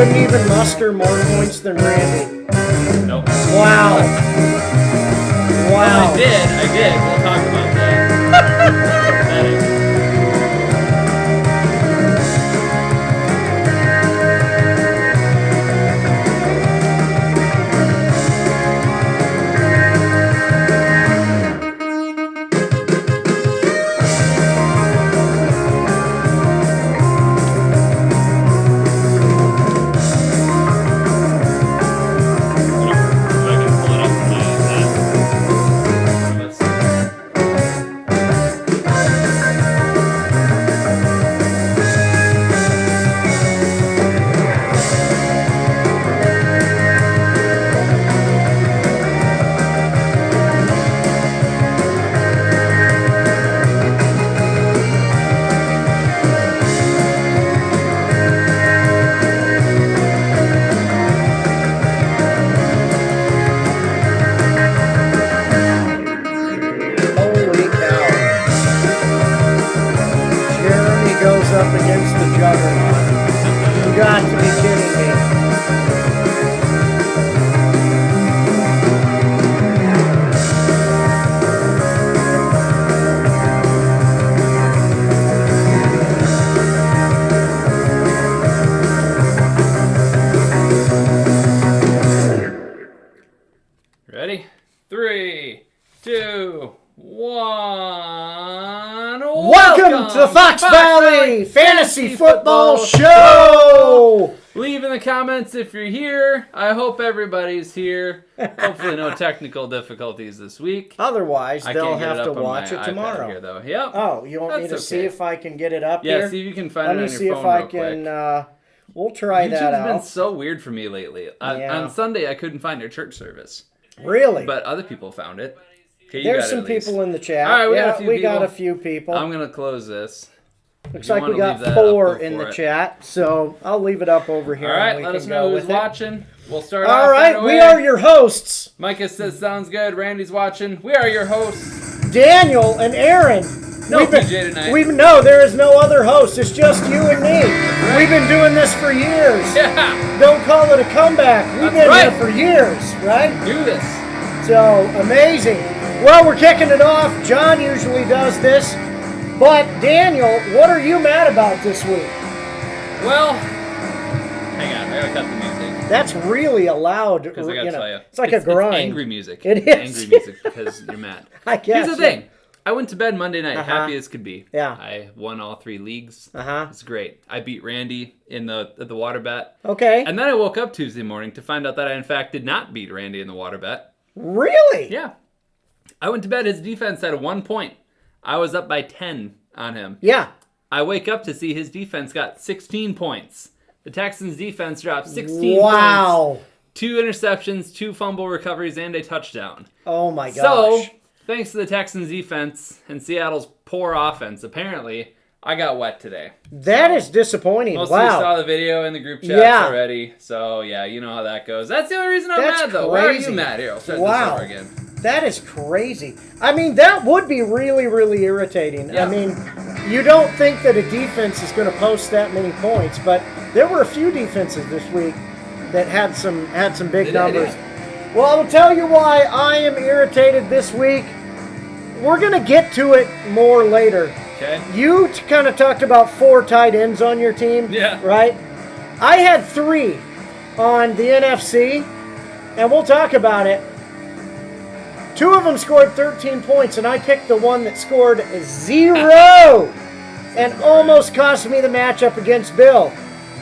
couldn't even muster more points than Randy. Nope. Wow. Wow. Well, I did. We'll talk about that. Pathetic. Up against the juggernaut. You got to be kidding me. Ready? 3, 2, 1. Welcome to the Fox Valley Fantasy Football Show! Leave in the comments if you're here. I hope everybody's here. Hopefully no technical difficulties this week. Otherwise, they'll can't get have to up on watch my it tomorrow. iPad here, though. Yep. Oh, you want me to see if I can get it up Yeah, here? see if you can find it on your phone Let me see if I can... we'll try that out. YouTube's been so weird for me lately. On Sunday, I couldn't find your church service. Really? But other people found it. Okay, there's some people in the chat. All right, we got a few people. I'm going to close this. Looks like we got 4 in the chat, so I'll leave it up over here. All right, let us know who's watching. We'll start off. All right, we are your hosts. Micah says, sounds good. Randy's watching. We are your hosts. Daniel and Aaron. No PJ tonight. No, there is no other host. It's just you and me. Right. We've been doing this for years. Yeah. Don't call it a comeback. We've been here for years, right? Do this. So, amazing. Well, we're kicking it off. John usually does this. But, Daniel, what are you mad about this week? Well, hang on. I gotta cut the music. That's really a loud, because I gotta tell you. It's like a grind. It's angry music. It is. Angry music because you're mad. I guess. Here's the thing. I went to bed Monday night, happy as could be. Yeah. I won all 3 leagues. It's great. I beat Randy in the water bet. Okay. And then I woke up Tuesday morning to find out that I, in fact, did not beat Randy in the water bet. Really? Yeah. I went to bed. His defense had 1 point. I was up by 10 on him. Yeah. I wake up to see his defense got 16 points. The Texans' defense dropped 16 points. 2 interceptions, 2 fumble recoveries, and a touchdown. Oh, my gosh. So, thanks to the Texans' defense and Seattle's poor offense, apparently, I got wet today. That is disappointing. Most of you saw the video in the group chats already. So, yeah, you know how that goes. That's the only reason I'm mad, though. Why are you mad? Here, I'll start this over again. That is crazy. I mean, that would be really, really irritating. Yeah. I mean, you don't think that a defense is going to post that many points, but there were a few defenses this week that had some big numbers. Yeah. Well, I'll tell you why I am irritated this week. We're going to get to it more later. Okay. You kind of talked about 4 tight ends on your team, right? I had 3 on the NFC, and we'll talk about it. 2 of them scored 13 points, and I picked the one that scored 0 and almost cost me the matchup against Bill.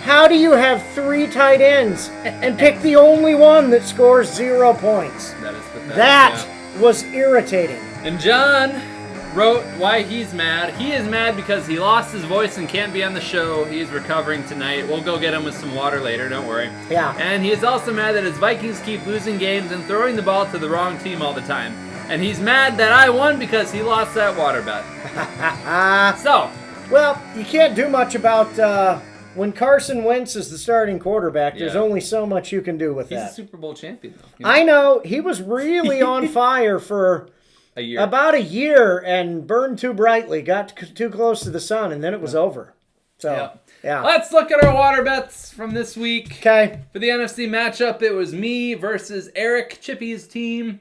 How do you have 3 tight ends and pick the only one that scores 0 points? That is pathetic. That was irritating. And John wrote why he's mad. He is mad because he lost his voice and can't be on the show. He's recovering tonight. We'll go get him with some water later, don't worry. Yeah. And he is also mad that his Vikings keep losing games and throwing the ball to the wrong team all the time. And he's mad that I won because he lost that water bet. So. Well, you can't do much about when Carson Wentz is the starting quarterback. There's only so much you can do with that. He's a Super Bowl champion, though. You know? I know. He was really on fire for about a year and burned too brightly, got too close to the sun, and then it was over. So, yeah. Let's look at our water bets from this week. Okay. For the NFC matchup, it was me versus Eric, Chippy's team.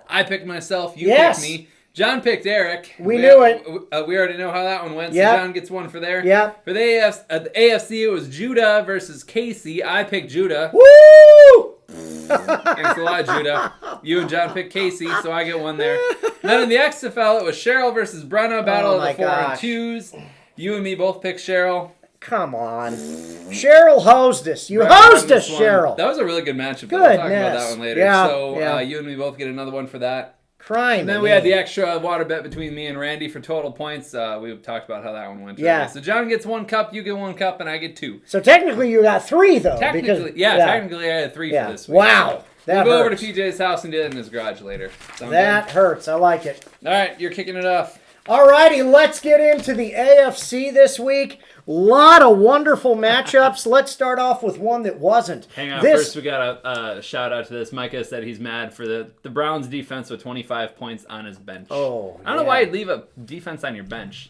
I picked myself. You picked me. John picked Eric. We knew it. We already know how that one went, so John gets one for there. Yeah. For the AFC, it was Judah versus Casey. I picked Judah. Woo! Thanks a lot, Judah. You and John picked Casey, so I get one there. Then in the XFL, it was Cheryl versus Brenna, battle of the 4 and 2s. You and me both picked Cheryl. Come on. Cheryl hosed us. You hosed us, Cheryl. That was a really good matchup. Goodness. We'll talk about that one later. Yeah, So you and me both get another one for that. Crying. And then we had the extra water bet between me and Randy for total points. We talked about how that one went. Yeah. So John gets 1 cup, you get 1 cup, and I get 2. So technically you got 3, though. Technically I had 3 for this week. Wow. We'll go over to PJ's house and do it in his garage later. That hurts. I like it. All right, you're kicking it off. All righty, let's get into the AFC this week. Lot of wonderful matchups. Let's start off with one that wasn't. Hang on, first we got a shout out to this. Micah said he's mad for the Browns defense with 25 points on his bench. Oh, I don't know why you'd leave a defense on your bench.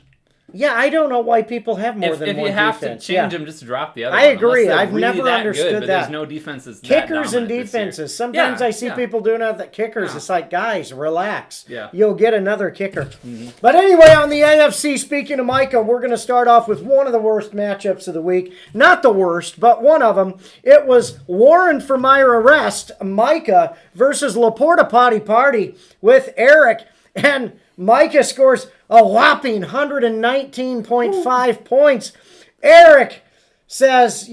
Yeah, I don't know why people have more than one defense. If you have to change them, just drop the other I one. agree. I've really never understood but that. There's no defenses Kickers and defenses. Sometimes I see people doing that at kickers. It's like, guys, relax. Yeah. You'll get another kicker. But anyway, on the AFC, speaking of Micah, we're going to start off with one of the worst matchups of the week. Not the worst, but one of them. It was warrant for my arrest, Micah, versus Laporta Potty Party with Eric. And Micah scores a whopping 119.5 points. Eric says,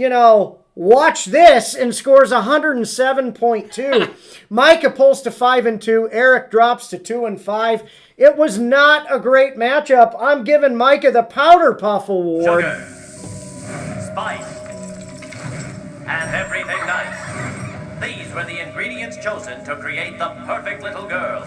watch this, and scores 107.2. Micah pulls to 5-2. Eric drops to 2-5. It was not a great matchup. I'm giving Micah the Powder Puff Award. Sugar, spice, and everything nice. These were the ingredients chosen to create the perfect little girl.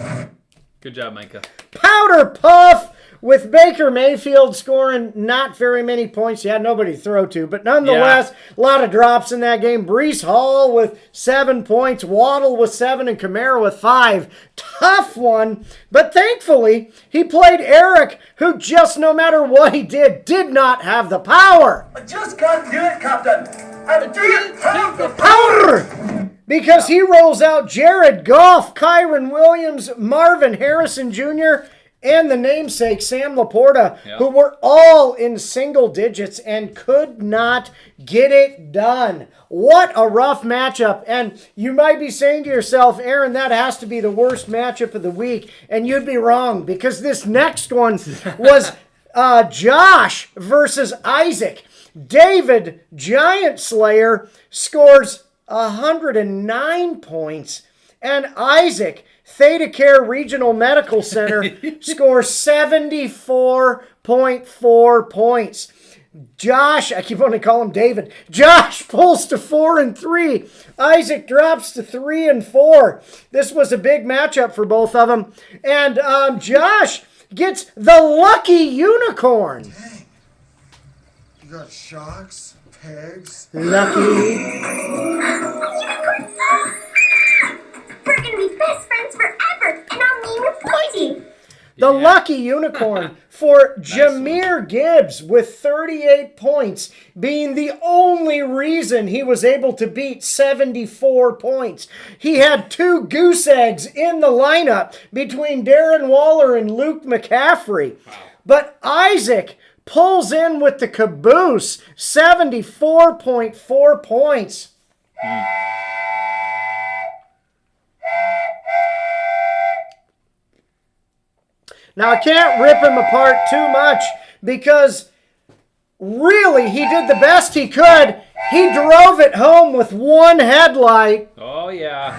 Good job, Micah. Powder Puff with Baker Mayfield scoring not very many points. He had nobody to throw to, but nonetheless, a lot of drops in that game. Breece Hall with 7 points, Waddle with 7, and Kamara with 5. Tough one, but thankfully, he played Eric, who just no matter what he did not have the power. I just can't do it, Captain. I didn't have the Powder! Because he rolls out Jared Goff, Kyron Williams, Marvin Harrison Jr., and the namesake, Sam Laporta, who were all in single digits and could not get it done. What a rough matchup. And you might be saying to yourself, Aaron, that has to be the worst matchup of the week. And you'd be wrong, because this next one was Josh versus Isaac. David, Giant Slayer, scores 109 points. And Isaac, Theta Care Regional Medical Center, scores 74.4 points. Josh, I keep wanting to call him David. Josh pulls to 4-3. Isaac drops to 3-4. This was a big matchup for both of them. And Josh gets the lucky unicorn. Dang. You got sharks, pegs. Lucky. We're going to be best friends forever, and I'll name you Pointy. The lucky unicorn for Jahmyr Gibbs with 38 points, being the only reason he was able to beat 74 points. He had 2 goose eggs in the lineup between Darren Waller and Luke McCaffrey. But Isaac pulls in with the caboose, 74.4 points. Now, I can't rip him apart too much because really he did the best he could. He drove it home with one headlight. Oh, yeah.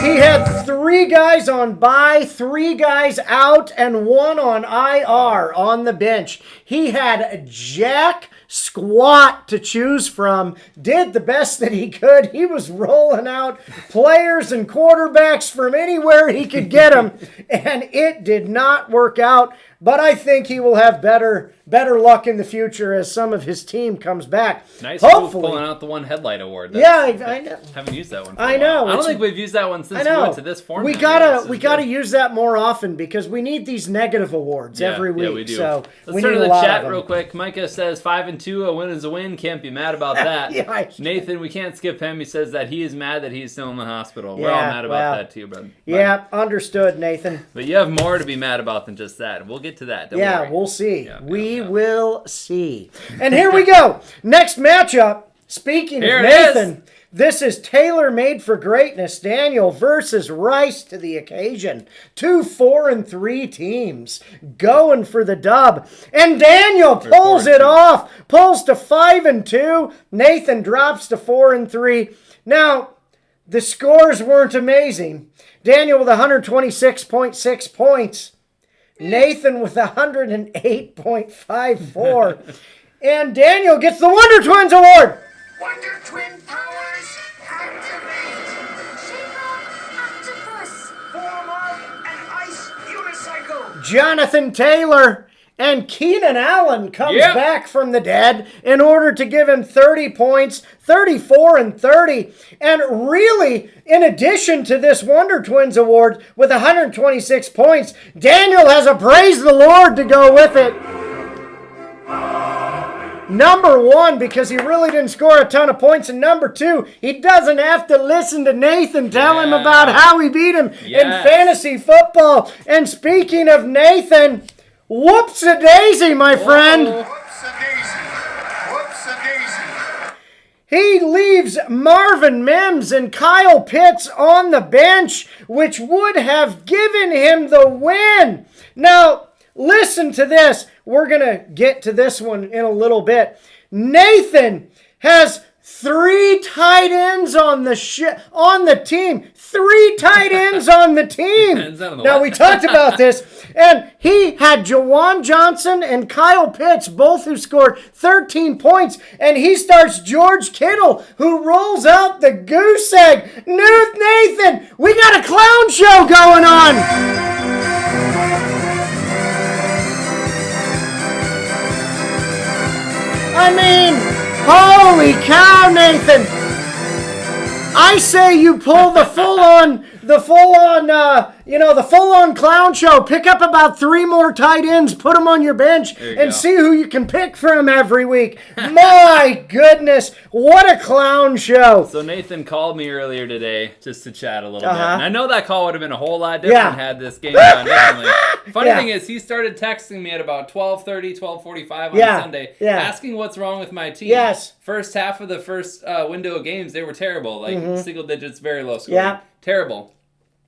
He had 3 guys on bye, 3 guys out, and 1 on IR on the bench. He had jack squat to choose from, did the best that he could. He was rolling out players and quarterbacks from anywhere he could get them, and it did not work out. but I think he will have better luck in the future as some of his team comes back. Nice Hopefully. move pulling out the one headlight award. I know. Haven't used that one. I know. I don't think we've used that one since we went to this format. We gotta use that more often because we need these negative awards every week. Yeah, we do. So let's turn to the chat real quick. Micah says 5-2, a win is a win. Can't be mad about that. Nathan, we can't skip him. He says that he is mad that he's still in the hospital. We're all mad about that too, brother. Yeah, understood, Nathan. But you have more to be mad about than just that. We'll get to that. Don't worry. We'll see. We will see. And here we go. Next matchup. Speaking of Nathan, this is tailor-made for greatness. Daniel versus Rice to the occasion. 2 4-3 teams going for the dub. And Daniel pulls it off. Pulls to 5-2. Nathan drops to 4-3. Now, the scores weren't amazing. Daniel with 126.6 points. Nathan with 108.54. And Daniel gets the Wonder Twins Award. Wonder Twin powers activate. Shape-up octopus. Form of an ice unicycle. Jonathan Taylor and Keenan Allen comes back from the dead in order to give him 30 points, 34-30. And really, in addition to this Wonder Twins Award with 126 points, Daniel has a Praise the Lord to go with it. Number 1, because he really didn't score a ton of points. And number 2, he doesn't have to listen to Nathan tell him about how he beat him in fantasy football. And speaking of Nathan, whoops-a-daisy, my friend. Whoops-a-daisy. Whoops-a-daisy. He leaves Marvin Mims and Kyle Pitts on the bench, which would have given him the win. Now, listen to this. We're going to get to this one in a little bit. Nathan has 3 tight ends on the team. 3 tight ends on the team. Now, we talked about this, and he had Jawan Johnson and Kyle Pitts, both who scored 13 points, and he starts George Kittle, who rolls out the goose egg. Nathan, we got a clown show going on. I mean, holy cow, Nathan. I say you pull the full-on clown show. Pick up about 3 more tight ends, put them on your bench, and see who you can pick from every week. My goodness, what a clown show. So Nathan called me earlier today just to chat a little bit. And I know that call would have been a whole lot different had this game gone differently. Funny thing is, he started texting me at about 12:30, 12:45 on Sunday, asking what's wrong with my team. First half of the first window of games, they were terrible. Like single digits, very low scoring. Terrible.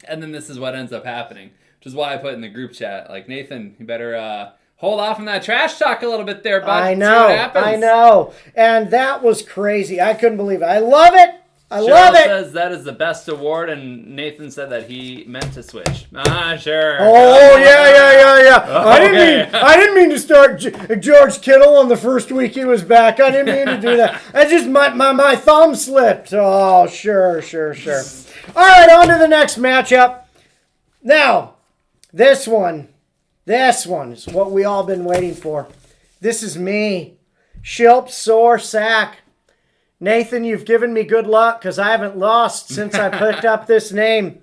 And then this is what ends up happening, which is why I put in the group chat, like, Nathan, you better hold off on that trash talk a little bit there, bud. I know. See what happens. I know. And that was crazy. I couldn't believe it. I love it. I love it. Says that is the best award, and Nathan said that he meant to switch. Sure. Oh, yeah. I didn't mean to start George Kittle on the first week he was back. I didn't mean to do that. I just, my thumb slipped. Oh, sure. All right, on to the next matchup. Now, this one is what we all been waiting for. This is me. Shilp Soar Sack. Nathan, you've given me good luck because I haven't lost since I picked up this name.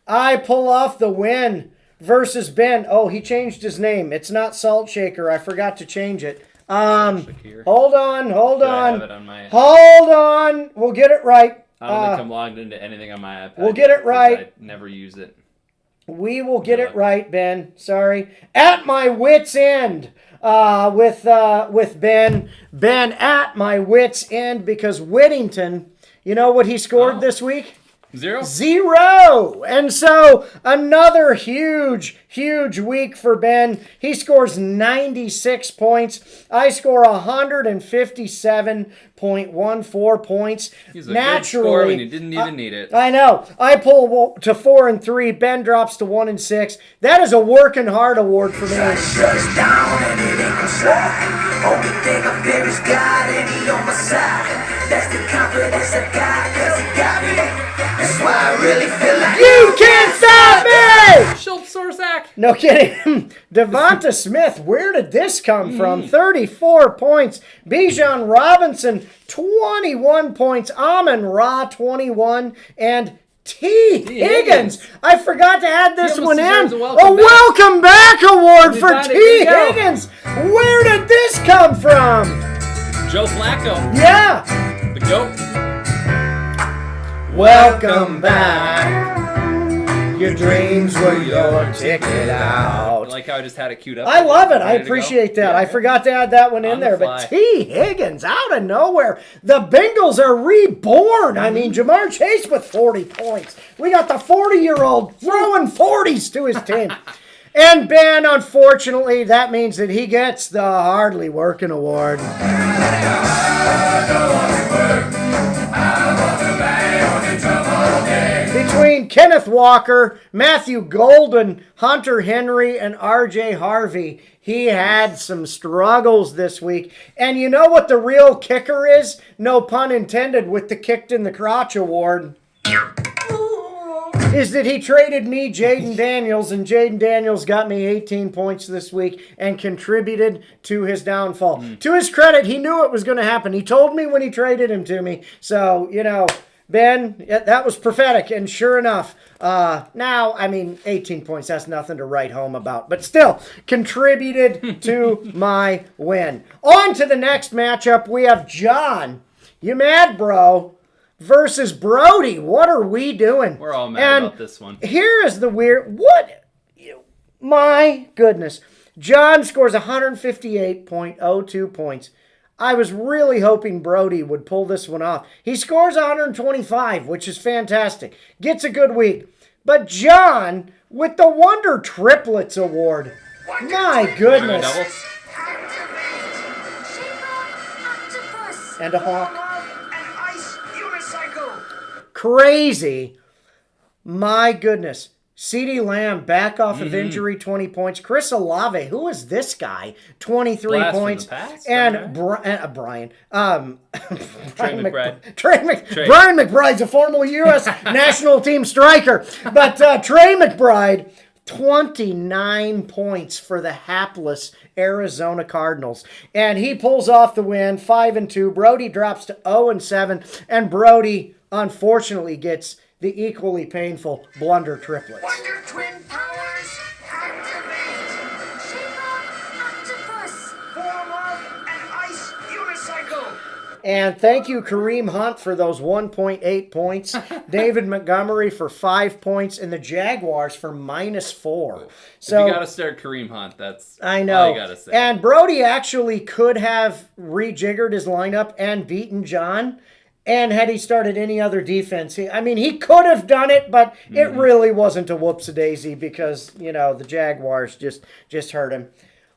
I pull off the win versus Ben. Oh, he changed his name. It's not Salt Shaker. I forgot to change it. Hold on. Hold on. We'll get it right. I don't think I'm logged into anything on my iPad. We'll get it right. I never use it. We will get it right, Ben. Sorry. At my wit's end. With Ben. Ben at my wit's end because Whittington, you know what he scored this week? 0. And so another huge week for Ben. He scores 96 points. I score 157.14 points. He's a good score when you didn't even need it. I know. I pull to 4-3. Ben drops to 1-6. That is a working hard award for me. Shut us down and it ain't gonna slide. Only thing I fear is God and he on my side. That's the confidence I got, cause he got me. That's why I really feel like you can't stop me! Shilp Soar Sack. No kidding. Devonta Smith, where did this come from? 34 points. Bijan Robinson, 21 points. Amon-Ra, 21. And T. Higgins. I forgot to add this one in. A welcome back award for T. Higgins. Where did this come from? Joe Flacco. Yeah. The GOAT. Welcome back. Your dreams were your ticket out. I like how I just had it queued up. I love it. I appreciate that. I forgot to add that one in there. But T. Higgins, out of nowhere. The Bengals are reborn. I mean, Jamar Chase with 40 points. We got the 40-year-old throwing 40s to his team. And Ben, unfortunately, that means that he gets the Hardly Working Award. Between Kenneth Walker, Matthew Golden, Hunter Henry, and R.J. Harvey, he had some struggles this week. And you know what the real kicker is? No pun intended with the Kicked in the Crotch Award. Is that he traded me Jaden Daniels, and Jaden Daniels got me 18 points this week and contributed to his downfall. To his credit, he knew it was going to happen. He told me when he traded him to me. So, you know, Ben, that was prophetic, and sure enough, now, I mean, 18 points, that's nothing to write home about, but still, contributed to my win. On to the next matchup, we have John, you mad, bro, versus Brody. What are we doing? We're all mad about this one. Here is the weird, my goodness. John scores 158.02 points. I was really hoping Brody would pull this one off. He scores 125, which is fantastic. Gets a good week. But John, with the Wonder Triplets Award, my goodness. And a hawk. Crazy. My goodness. CeeDee Lamb back off of injury, 20 points. Chris Olave, who is this guy? 23 Blast points. And Brian. Trey McBride. Brian McBride's a former U.S. national team striker. But Trey McBride, 29 points for the hapless Arizona Cardinals. And he pulls off the win, 5-2. Brody drops to 0-7. And Brody, unfortunately, gets the equally painful blunder triplets. Wonder Twin Powers, activate! She-Hulk, Octopus, form of an ice unicycle! And thank you, Kareem Hunt, for those 1.8 points. David Montgomery for 5 points. And the Jaguars for -4. So if you got to start Kareem Hunt, that's I know. all you got to say. And Brody actually could have rejiggered his lineup and beaten John. And had he started any other defense, he could have done it, but it really wasn't a whoops-a-daisy because, you know, the Jaguars just hurt him.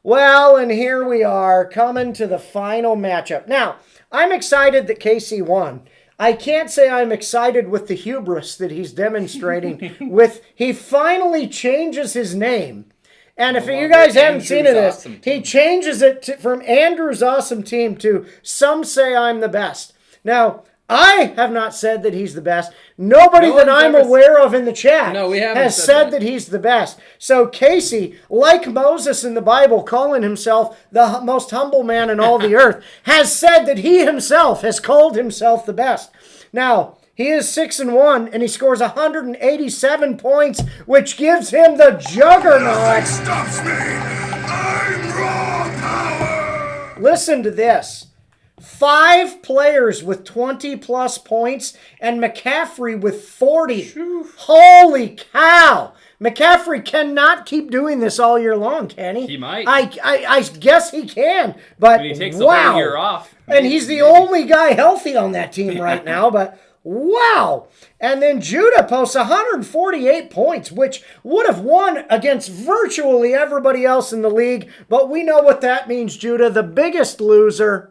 Well, and here we are coming to the final matchup. Now, I'm excited that KC won. I can't say I'm excited with the hubris that he's demonstrating he finally changes his name. And if you guys haven't seen this, he changes it from Andrew's Awesome Team to Some Say I'm the Best. Now, I have not said that he's the best. Nobody that I'm aware of in the chat has said that he's the best. So Casey, like Moses in the Bible, calling himself the most humble man in all the earth, has said that he himself has called himself the best. Now, he is 6-1, and he scores 187 points, which gives him the juggernaut. Nothing stops me! I'm raw power! Listen to this. 5 players with 20-plus points, and McCaffrey with 40. Holy cow! McCaffrey cannot keep doing this all year long, can he? He might. I guess he can, but he takes the whole year off. And he's the only guy healthy on that team right now, but wow! And then Judah posts 148 points, which would have won against virtually everybody else in the league, but we know what that means, Judah. The biggest loser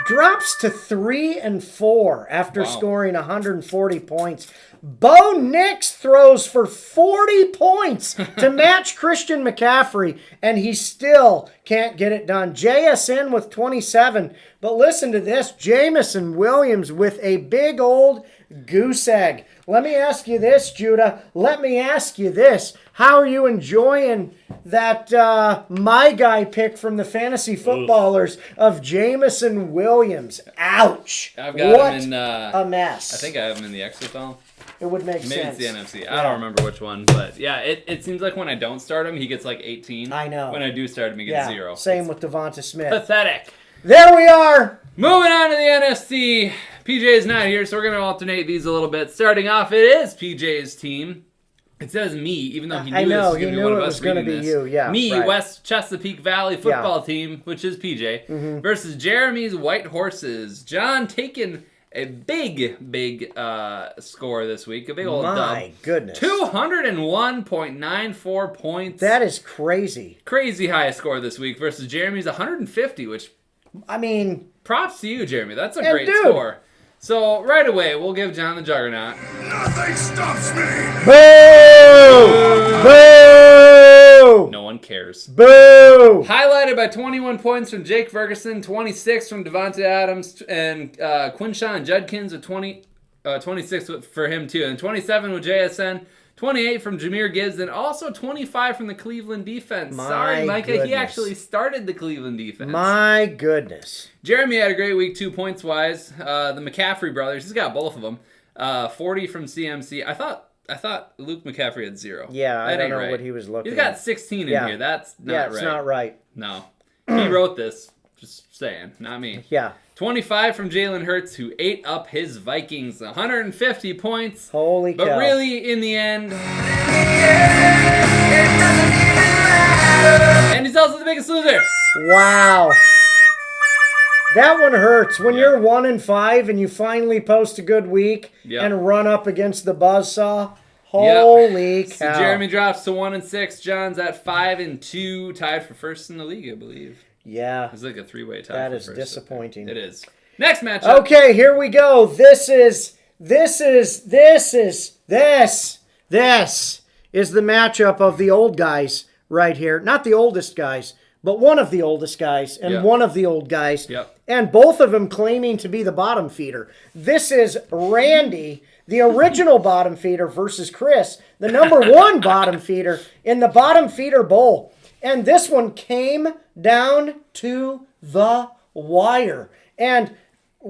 drops to 3-4 after scoring 140 points. Bo Nix throws for 40 points to match Christian McCaffrey, and he still can't get it done. JSN with 27. But listen to this. Jameson Williams with a big old goose egg. Let me ask you this, Judah. Let me ask you this. How are you enjoying that my guy pick from the fantasy footballers of Jameson Williams? Ouch. I've got him in a mess. I think I have him in the XFL. It would make Maybe sense. Maybe it's the NFC. I don't remember which one. But yeah, it seems like when I don't start him, he gets like 18. I know. When I do start him, he gets 0. Same with Devonta Smith. Pathetic. There we are. Moving on to the NFC. PJ's not here, so we're going to alternate these a little bit. Starting off, it is PJ's team. It says me, even though he knew this was going to be one of us reading this. You. Yeah, me, right. West Chesapeake Valley football team, which is PJ, versus Jeremy's White Horses. John taking a big score this week. A big old dub. My goodness. 201.94 points. That is crazy. Crazy high score this week versus Jeremy's 150, which, I mean, props to you, Jeremy. That's a great score. So, right away, we'll give John the Juggernaut. Nothing stops me! Boo! Boo! No one cares. Boo! Highlighted by 21 points from Jake Ferguson, 26 from Devontae Adams, and Quinshawn Judkins with 26 for him too, and 27 with JSN, 28 from Jahmyr Gibbs, and also 25 from the Cleveland defense. Sorry, Micah, goodness. he actually started the Cleveland defense. My goodness. Jeremy had a great week, 2 points wise. The McCaffrey brothers, he's got both of them. 40 from CMC. I thought Luke McCaffrey had 0. Yeah, that I don't know what he was looking at. He's got 16 in here. That's not right. Yeah, it's not right. No. He wrote this. Just saying. Not me. Yeah. 25 from Jalen Hurts, who ate up his Vikings. 150 points. Holy cow. But really, in the end... And he's also the biggest loser. Wow. That one hurts. When you're 1-5 and you finally post a good week and run up against the buzzsaw. Holy cow. So Jeremy drops to 1-6. John's at 5-2, tied for first in the league, I believe. Yeah. It's like a 3-way tie. That is first, disappointing. It is. Next matchup. Okay, here we go. This is the matchup of the old guys right here. Not the oldest guys, but one of the oldest guys and one of the old guys. Yep. And both of them claiming to be the bottom feeder. This is Randy, the original bottom feeder, versus Chris, the number 1 bottom feeder in the bottom feeder bowl. And this one came down to the wire. And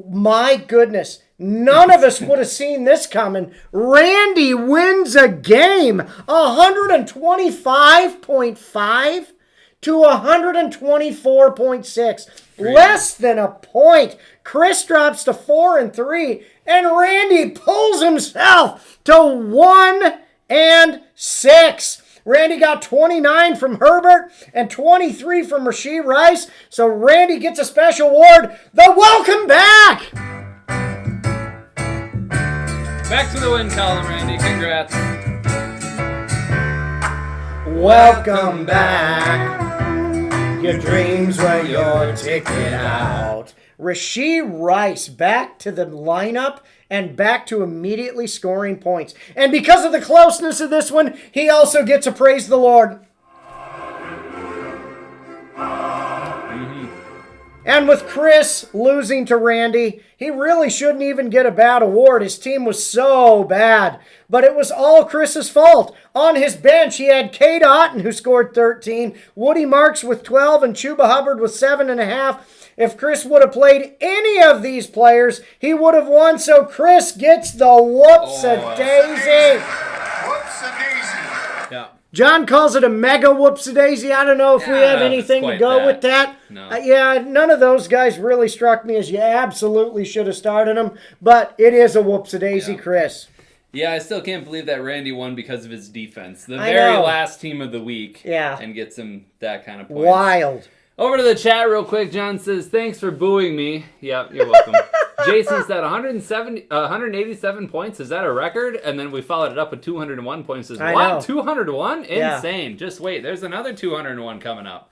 my goodness, none of us would have seen this coming. Randy wins a game, 125.5 to 124.6. Less than a point. Chris drops to 4-3, and Randy pulls himself to 1-6. Randy got 29 from Herbert and 23 from Rashee Rice. So Randy gets a special award, the Welcome Back. Back to the win column, Randy. Congrats. Welcome back. Your dreams were your ticket out. Rashee Rice back to the lineup and back to immediately scoring points. And because of the closeness of this one, he also gets to praise the Lord. And with Chris losing to Randy, he really shouldn't even get a bad award. His team was so bad. But it was all Chris's fault. On his bench, he had Cade Otton, who scored 13, Woody Marks with 12, and Chuba Hubbard with 7.5. If Chris would have played any of these players, he would have won. So Chris gets the whoops-a-daisy. Whoops-a-daisy. Yeah. John calls it a mega whoops-a-daisy. I don't know if we have anything to go with that. No. None of those guys really struck me as you absolutely should have started them. But it is a whoops-a-daisy, Chris. Yeah, I still can't believe that Randy won because of his defense. The very last team of the week. Yeah. And gets him that kind of point. Wild. Over to the chat real quick. John says, thanks for booing me. Yeah, you're welcome. Jason said 187 points. Is that a record? And then we followed it up with 201 points. Says, what? 201? Insane. Yeah. Just wait. There's another 201 coming up.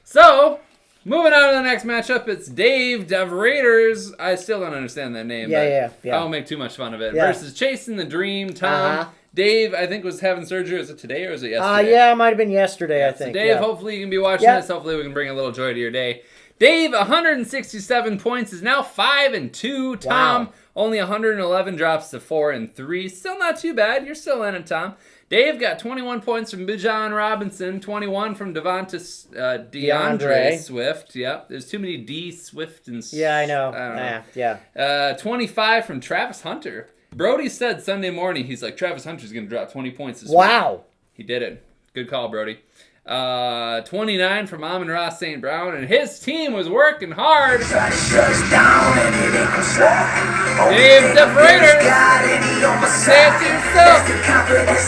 So, moving on to the next matchup. It's Dave Raiders. I still don't understand that name. Yeah. I won't make too much fun of it. Versus Chasing the Dream, Tom. Dave, I think, was having surgery. Was it today or was it yesterday? Yeah, it might have been yesterday, I think. So Dave, hopefully you can be watching this. Hopefully we can bring a little joy to your day. Dave, 167 points, is now 5-2. Tom, Wow. only 111, drops to 4-3. Still not too bad. You're still in it, Tom. Dave got 21 points from Bijan Robinson, 21 from DeAndre Swift. Yep, there's too many D, Swift, and Yeah, I know. I don't know. 25 from Travis Hunter. Brody said Sunday morning, he's like, Travis Hunter's going to drop 20 points this week. Wow. He did it. Good call, Brody. 29 from Amon-Ra St. Brown, and his team was working hard. Dave DeFreitas, say it to yourself. Let's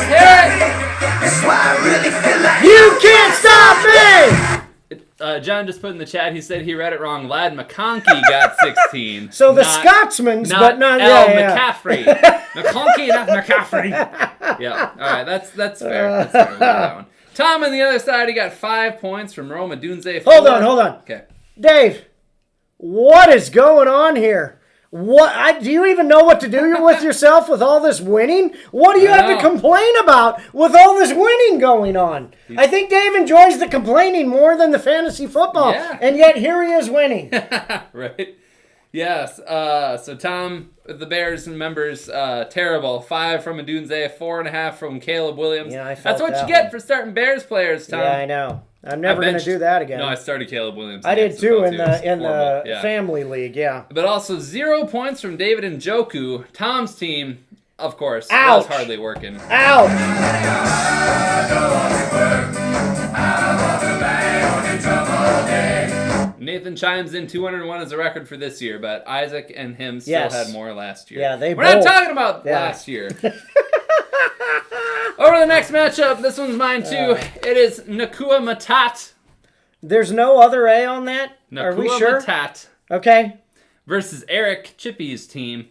hear it. You can't stop me! John just put in the chat, he said he read it wrong. Lad McConkey got 16. So the Scotsman's, but not McCaffrey. McConkey, not McCaffrey. Yeah, all right, that's fair. That's fair. We'll do that one. Tom on the other side, he got 5 points from Roma Dunze. Hold on. Okay. Dave, what is going on here? Do you even know what to do with yourself with all this winning? What do you have to complain about with all this winning going on? I think Dave enjoys the complaining more than the fantasy football, and yet here he is winning. Right. Yes. So Tom, the Bears members, terrible. 5 from Adunze, 4.5 from Caleb Williams. Yeah, I felt That's what that you get one. for starting Bears players, Tom. Yeah, I know. I'm never going to do that again. No, I started Caleb Williams. I did too in the Yeah. family league. Yeah. But also 0 points from David Njoku. Tom's team, of course, Ouch. was hardly working. Ouch! Nathan chimes in. 201 is a record for this year, but Isaac and him still had more last year. Yeah, We're not talking about last year. Over to the next matchup. This one's mine too. It is Nakua Matat. There's no other A on that? Are we sure? Matat Okay. versus Eric Chippy's team.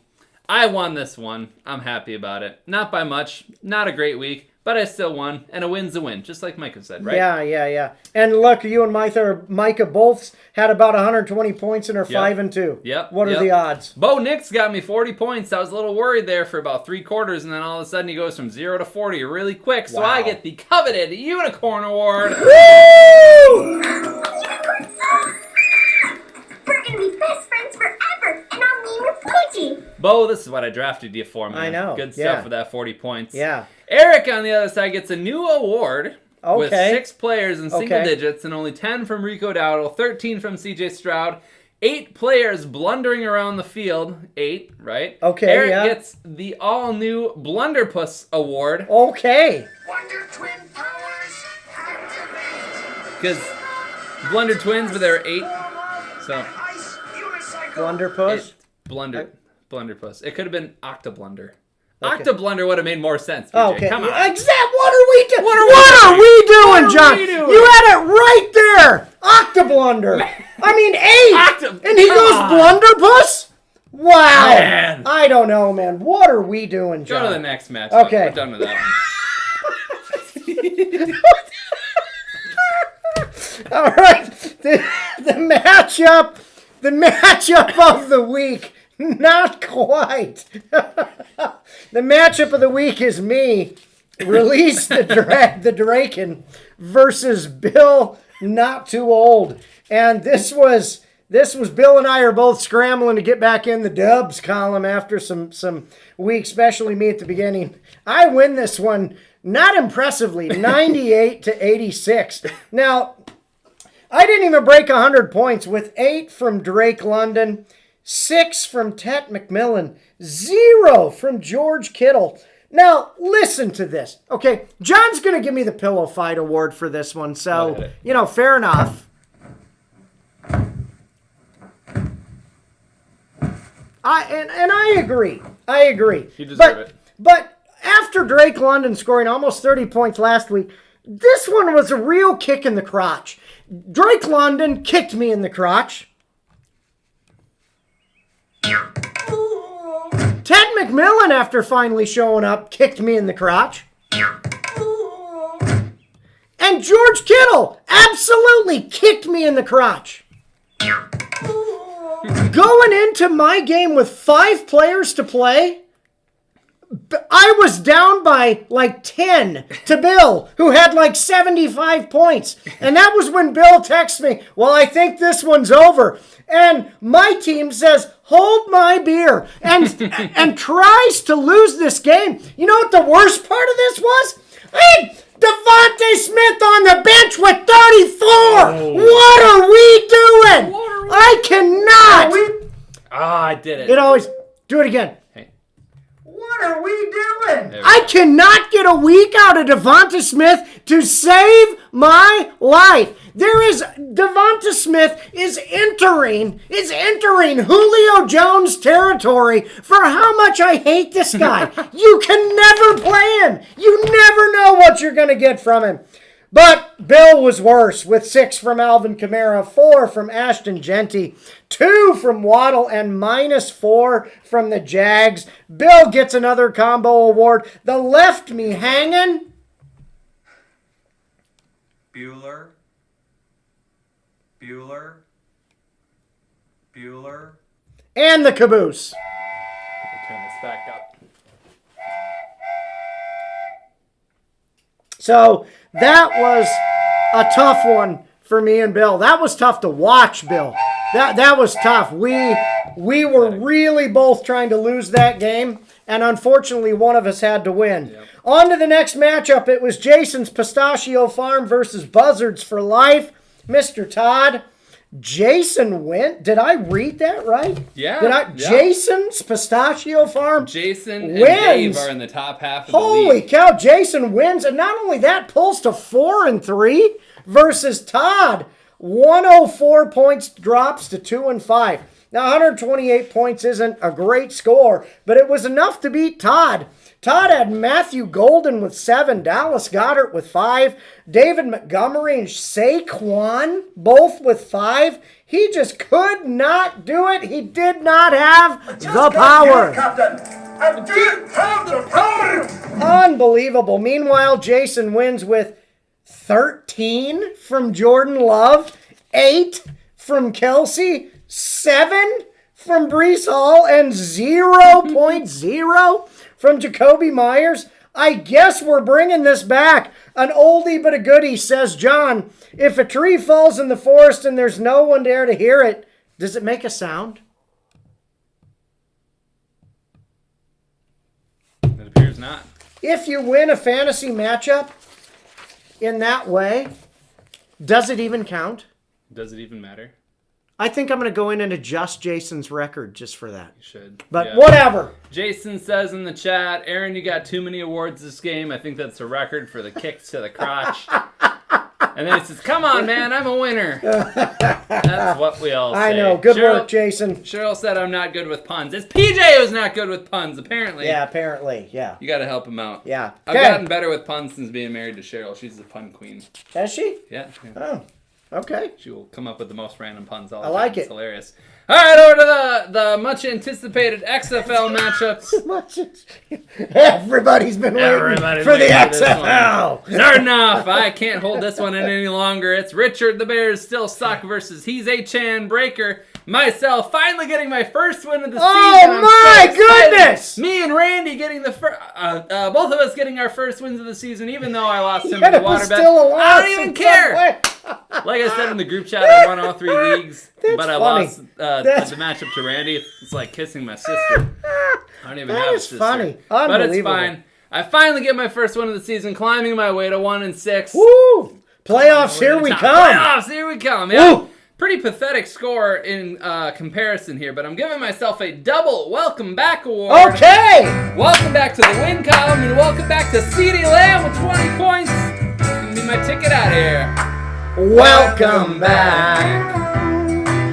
I won this one. I'm happy about it. Not by much. Not a great week, but I still won. And a win's a win, just like Micah said, right? Yeah. And look, you and Micah both had about 120 points and are 5-2. Yep. What are the odds? Bo Nix got me 40 points. I was a little worried there for about 3 quarters, and then all of a sudden he goes from 0 to 40 really quick. So I get the coveted Unicorn Award. Woo! We're gonna be best friends forever, and I'll name you Pointy. Bo, this is what I drafted you for, man. I know. Good stuff with that 40 points. Yeah. Eric, on the other side, gets a new award with Okay. 6 players in single digits and only 10 from Rico Dowdle, 13 from CJ Stroud, 8 players blundering around the field. 8, right? Okay, Eric yeah. gets the all-new Blunderpuss Award. Okay. Wonder Twin powers activate. Because Blunder Twins, but there are 8. So, Ice unicycle. Blunderpuss? Blunderpuss. It could have been Octoblunder. Octoblunder would have made more sense. BJ. Okay. Come on. Exact. What are we doing? What are we doing, John? You had it right there. Octoblunder. I mean, 8. And he goes Blunderpuss? Wow. Man. I don't know, man. What are we doing, John? Go to the next match. Okay. We're done with that one. All right. The matchup of the week. Not quite. The matchup of the week is me, Release the Draken, versus Bill, Not Too Old. And this was Bill and I are both scrambling to get back in the dubs column after some weeks, especially me at the beginning. I win this one, not impressively, 98-86. Now, I didn't even break 100 points with 8 from Drake London, 6 from Tet McMillan, 0 from George Kittle. Now, listen to this. Okay, John's going to give me the Pillow Fight Award for this one, so, fair enough. I agree. You deserve it. But after Drake London scoring almost 30 points last week, this one was a real kick in the crotch. Drake London kicked me in the crotch. Ted McMillan, after finally showing up, kicked me in the crotch. And George Kittle absolutely kicked me in the crotch. Going into my game with 5 players to play, I was down by like 10 to Bill, who had like 75 points. And that was when Bill texted me, well, I think this one's over. And my team says, hold my beer, and tries to lose this game. You know what the worst part of this was? I had Devontae Smith on the bench with 34. Oh. What are we doing? I cannot. I did it. It always, do it again. What are we doing? I cannot get a week out of Devonta Smith to save my life. Devonta Smith is entering Julio Jones territory for how much I hate this guy. You can never play him. You never know what you're going to get from him. But Bill was worse with 6 from Alvin Kamara, 4 from Ashton Genty, 2 from Waddle, and -4 from the Jags. Bill gets another combo award. The left me hanging. Bueller. And the caboose. Turn this back up. So that was a tough one for me and Bill. That was tough to watch, Bill. That was tough. We were really both trying to lose that game, and unfortunately one of us had to win. Yep. On to the next matchup. It was Jason's Pistachio Farm versus Buzzards for Life. Mr. Todd, Jason went. Did I read that right? Yeah. Jason's Pistachio Farm Jason wins. And Dave are in the top half of the league. Holy cow, Jason wins. And not only that, pulls to 4-3 versus Todd. 104 points drops to 2-5. Now, 128 points isn't a great score, but it was enough to beat Todd. Todd had Matthew Golden with 7, Dallas Goedert with 5, David Montgomery and Saquon both with 5. He just could not do it. He did not have the power. I didn't have the power! Unbelievable. Meanwhile, Jason wins with 13 from Jordan Love, 8 from Kelsey, 7 from Breece Hall, and 0.0 from Jacoby Myers. I guess we're bringing this back. An oldie but a goodie, says John. If a tree falls in the forest and there's no one there to hear it, does it make a sound? It appears not. If you win a fantasy matchup in that way, does it even count? Does it even matter? I think I'm going to go in and adjust Jason's record just for that. You should. But whatever. Jason says in the chat, Aaron, you got too many awards this game. I think that's a record for the kicks to the crotch. And then he says, come on, man, I'm a winner. That's what we all say. I know. Good work, Jason. Cheryl said I'm not good with puns. It's PJ who's not good with puns, apparently. Yeah, apparently, yeah. You got to help him out. Yeah. I've gotten better with puns since being married to Cheryl. She's the pun queen. Has she? Yeah. Oh. Okay. She will come up with the most random puns all the time. I like it. It's hilarious. All right, over to the much anticipated XFL matchups. Everybody's been waiting for the XFL. Starting off, I can't hold this one in any longer. It's Richard the Bears still suck versus He's a Chan Breaker. Myself finally getting my first win of the season. Oh my goodness! Me and Randy getting the first, both of us getting our first wins of the season, even though I lost him in the water bet. I don't even care. Like I said in the group chat, I won all 3 leagues, but I lost the matchup to Randy. It's like kissing my sister. I don't even have a sister. That is funny. But it's fine. I finally get my first win of the season, climbing my way to 1-6. Woo! Playoffs, here we come. Playoffs, here we come. Yeah. Woo! Pretty pathetic score in comparison here, but I'm giving myself a double welcome back award. Okay! Welcome back to the win column, and welcome back to CeeDee Lamb with 20 points. It's going to be my ticket out here. Welcome back.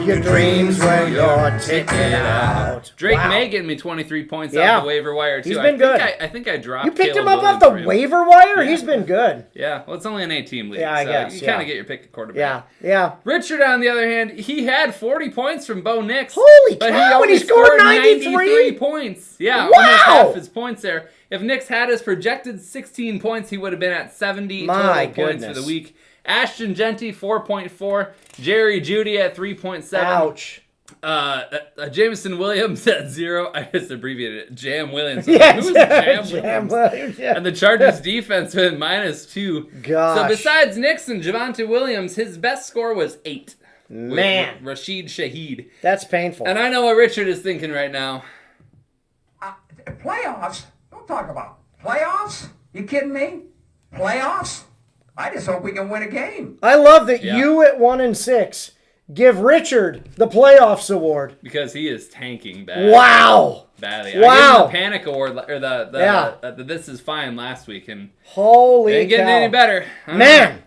Your dreams were your ticket out. Drake May getting me 23 points off the waiver wire, too. He's been good. I think I dropped You picked Caleb him up Williams off the waiver wire? Yeah. He's been good. Yeah, well, it's only an 8-team league, I guess. You kind of get your pick at quarterback. Yeah. Richard, on the other hand, he had 40 points from Bo Nix. Holy but cow, he only scored 93 points. Yeah, wow. Almost half his points there. If Nix had his projected 16 points, he would have been at 70 total points for the week. Ashton Genty, 4.4. Jerry Jeudy at 3.7. Ouch. Jameson Williams at 0. I just abbreviated it. Jam Williams. Yeah, Who's Jam Williams? Yeah. And the Chargers defense with -2. Gosh. So besides Nixon, Javonte Williams, his best score was 8. Man. With Rashid Shaheed. That's painful. And I know what Richard is thinking right now. Playoffs? Don't talk about playoffs. You kidding me? Playoffs? I just hope we can win a game. I love that you at 1-6 give Richard the playoffs award. Because he is tanking bad. Wow. Badly. Wow. I gave him the panic award, or the this is fine last week, and holy it ain't getting cow. any better. Man.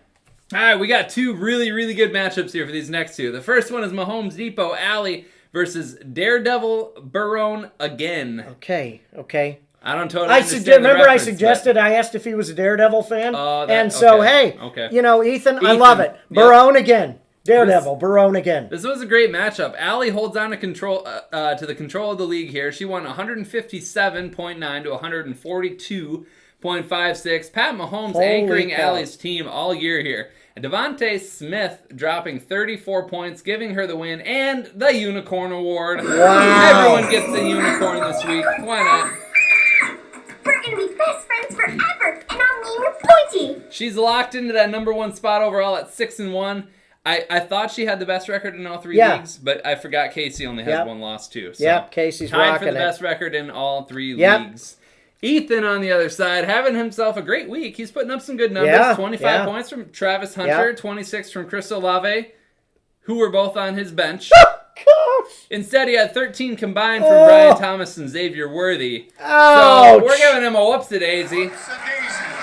All right, we got 2 really, really good matchups here for these next 2. The first one is Mahomes Depot Alley versus Daredevil Barone again. Okay. I don't totally I understand I suggested, I asked if he was a Daredevil fan. Okay. You know, Ethan, I love it. Barone again. Daredevil, Barone again. This was a great matchup. Allie holds on to the control of the league here. She won 157.9 to 142.56. Pat Mahomes anchoring Allie's team all year here. And Devontae Smith dropping 34 points, giving her the win and the Unicorn Award. Wow. Everyone gets a unicorn this week. Why not? We're gonna be best friends forever, and I'll name you Pointy. She's locked into that #1 spot overall at 6-1. I thought she had the best record in all 3 leagues, but I forgot Casey only had 1 loss too. So Casey's tied rocking for the best record in all 3 leagues. Ethan on the other side having himself a great week. He's putting up some good numbers. 25 points from Travis Hunter, 26 from Chris Olave, who were both on his bench. Instead, he had 13 combined from Brian Thomas and Xavier Worthy. Ouch. So we're giving him a whoopsie-daisy.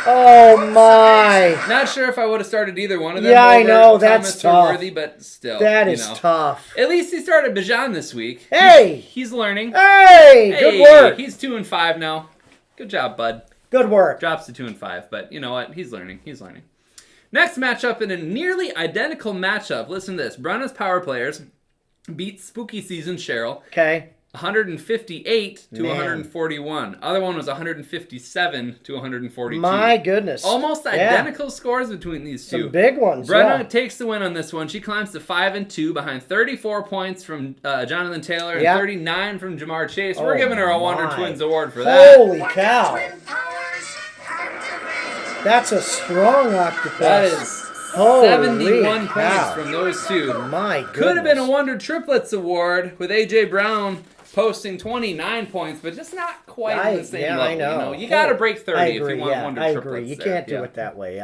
Oh, my. Not sure if I would have started either one of them. Yeah, I over know. Thomas That's or tough. Worthy, but still. That is tough. At least he started Bijan this week. Hey. He's learning. Hey, good work. He's 2-5 now. Good job, bud. Good work. Drops to 2-5, but you know what? He's learning. Next matchup in a nearly identical matchup. Listen to this. Brenna's power players beat Spooky Season Cheryl. Okay. 158 to 141. Other one was 157 to 142. My goodness. Almost identical scores between these two. Some big ones. Brenna takes the win on this one. She climbs to 5-2 behind 34 points from Jonathan Taylor and 39 from Jamar Chase. We're giving her a Wonder Twins award for that. Holy cow. That's a strong octopus. That is 71 points from those two. My goodness. Could have been a Wonder Triplets award with A.J. Brown posting 29 points, but just not quite in the same level. I know. You got to break 30 if you want Wonder Triplets. I agree. You can't do it that way,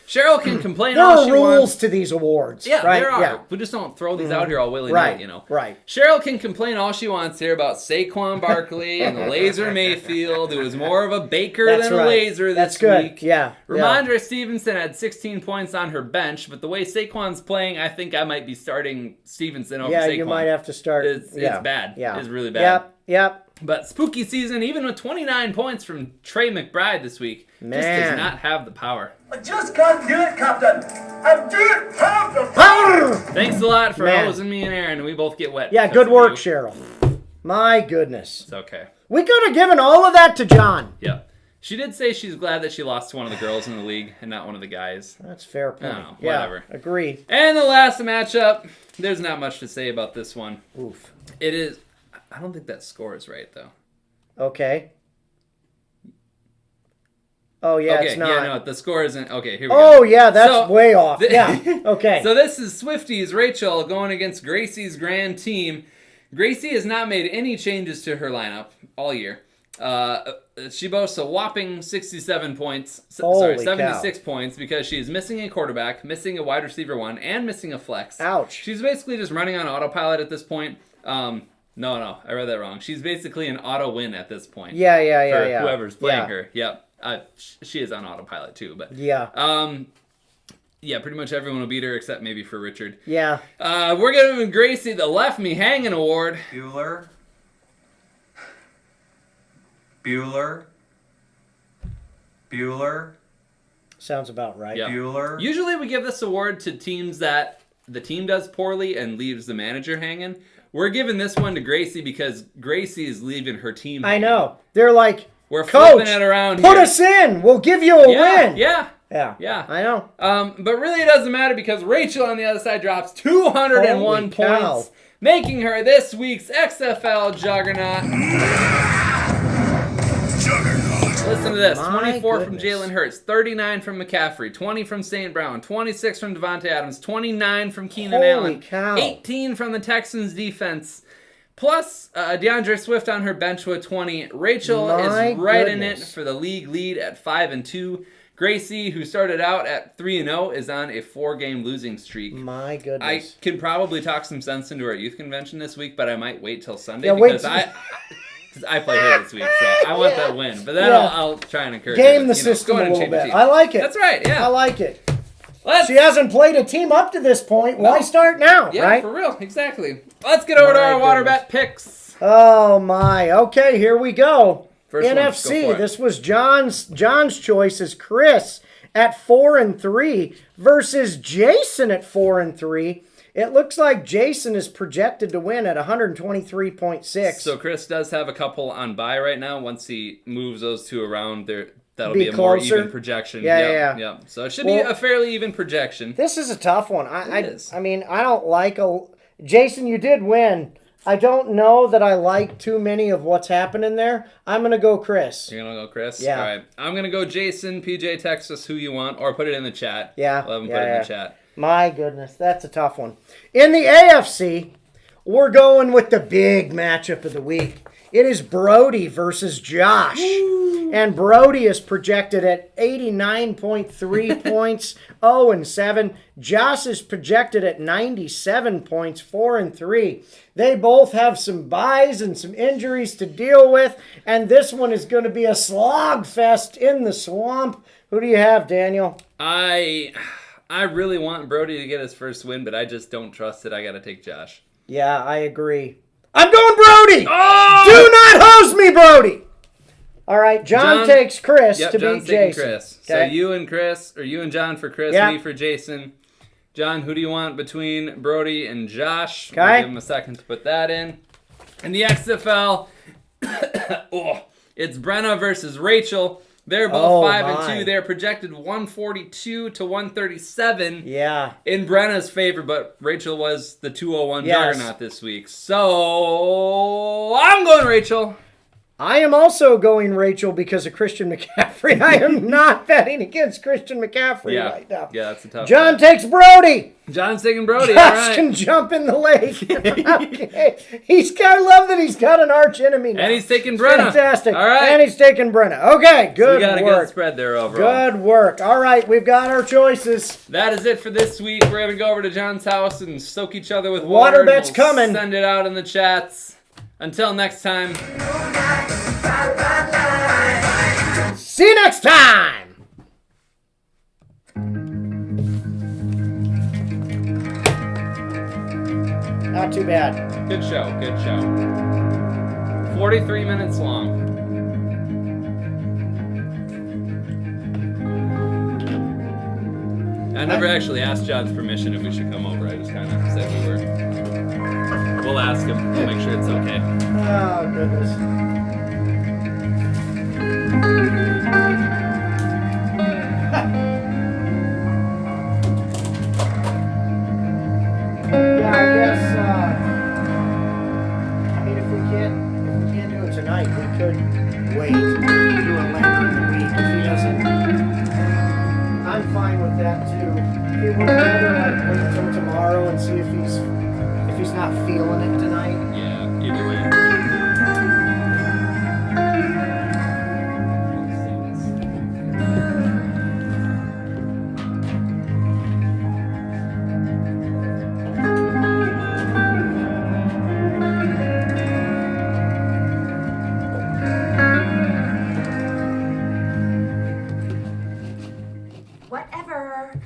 Cheryl can complain there all are she rules wants. to these awards. Yeah, right? there are. Yeah. We just don't throw these out here all willy-nilly, you know. Right. Cheryl can complain all she wants here about Saquon Barkley and Laser Mayfield, who was more of a baker than a laser this week. Yeah. Ramondre Stevenson had 16 points on her bench, but the way Saquon's playing, I think I might be starting Stevenson over Saquon. Yeah, you might have to start. It's bad. Yeah. It's really bad. Yep. But Spooky Season, even with 29 points from Trey McBride this week, just does not have the power. I just can't do it, Captain. I don't have the power. Thanks a lot for hosing me and Aaron. We both get wet. Yeah, good work, Cheryl. My goodness. It's okay. We could have given all of that to John. Yeah. She did say she's glad that she lost to one of the girls in the league and not one of the guys. That's a fair point. Oh, whatever. Agreed. And the last matchup, there's not much to say about this one. Oof. It is... I don't think that score is right, though. Okay. Oh, yeah, okay, it's not. Yeah, no, the score isn't... Okay, here we go. go. Yeah, that's way off. Yeah, okay. So this is Swifties Rachel going against Gracie's grand team. Gracie has not made any changes to her lineup all year. She boasts a whopping 67 points. 76 points because she's missing a quarterback, missing a wide receiver 1, and missing a flex. Ouch. She's basically just running on autopilot at this point. No, I read that wrong. She's basically an auto win at this point. Yeah. For whoever's playing her. Yep. She is on autopilot too, but yeah, pretty much everyone will beat her except maybe for Richard. Yeah. We're giving Gracie the Left Me Hanging Award. Bueller. Sounds about right. Yeah. Bueller. Usually we give this award to teams that the team does poorly and leaves the manager hanging. We're giving this one to Gracie because Gracie is leaving her team hanging. I know. They're like, we're Coach, flipping it around put here. us in. We'll give you a win. Yeah. I know. But really it doesn't matter because Rachel on the other side drops 201 points making her this week's XFL Juggernaut. Listen to this. 24 from Jalen Hurts, 39 from McCaffrey, 20 from St. Brown, 26 from Devontae Adams, 29 from Keenan Allen, cow. 18 from the Texans defense. Plus, DeAndre Swift on her bench with 20. Rachel is right in it for the league lead at 5-2. Gracie, who started out at 3-0, is on a 4-game losing streak. My goodness. I can probably talk some sense into our youth convention this week, but I might wait till Sunday because I play her this week, so I want that win. But then I'll try and encourage her. Game the system a little bit. I like it. That's right, yeah. I like it. She hasn't played a team up to this point. Why start now, yeah, right? For real, exactly. Let's get over to our water bet picks. Oh, my. Okay, here we go. First NFC. This was John's choice is Chris at 4-3 versus Jason at 4-3. It looks like Jason is projected to win at 123.6. So Chris does have a couple on bye right now. Once he moves those two around, that'll be a closer. More even projection. Yeah. So it should be a fairly even projection. This is a tough one. I mean, I don't like Jason, you did win. I don't know that I like too many of what's happening there. I'm going to go Chris. You're going to go Chris? Yeah. All right. I'm going to go Jason. PJ, text us who you want or put it in the chat. Yeah. We'll have him put it in the chat. My goodness, that's a tough one. In the AFC, we're going with the big matchup of the week. It is Brody versus Josh. Woo. And Brody is projected at 89.3 points, 0-7. Josh is projected at 97 points, 4-3. They both have some byes and some injuries to deal with, and this one is going to be a slog fest in the swamp. Who do you have, Daniel? I really want Brody to get his first win, but I just don't trust it. I got to take Josh. Yeah, I agree. I'm going Brody! Oh! Do not hose me, Brody! All right, John takes Chris to beat Jason. Chris. Okay. So you and Chris, or you and John for Chris, me for Jason. John, who do you want between Brody and Josh? Okay. We'll give him a second to put that in. In the XFL, it's Brenna versus Rachel. They're both 5-2. They're projected 142 to 137. Yeah. In Brenna's favor, but Rachel was the 201 juggernaut this week. So I'm going Rachel. I am also going Rachel because of Christian McCaffrey. I am not betting against Christian McCaffrey right now. Yeah, that's a tough John takes Brody. John's taking Brody. Josh can jump in the lake. Okay. I love that he's got an arch enemy now. And he's taking Brenna. Fantastic. All right. And he's taking Brenna. Okay, good work. So we got a good spread there overall. Good work. All right, we've got our choices. That is it for this week. We're going to go over to John's house and soak each other with water. Water bet's coming. Send it out in the chats. Until next time. See you next time. Not too bad. Good show. Good show. 43 minutes long. I never actually asked John's permission if we should come over. I just kind of said we were. We'll ask him. We'll make sure it's okay. Oh, goodness. Yeah, I guess, I mean, if we can't do it tonight, we could wait, do it later in the week if he doesn't. I'm fine with that too. If he would rather like wait until tomorrow and see if he's not feeling it tonight. Yeah, either way. Whatever.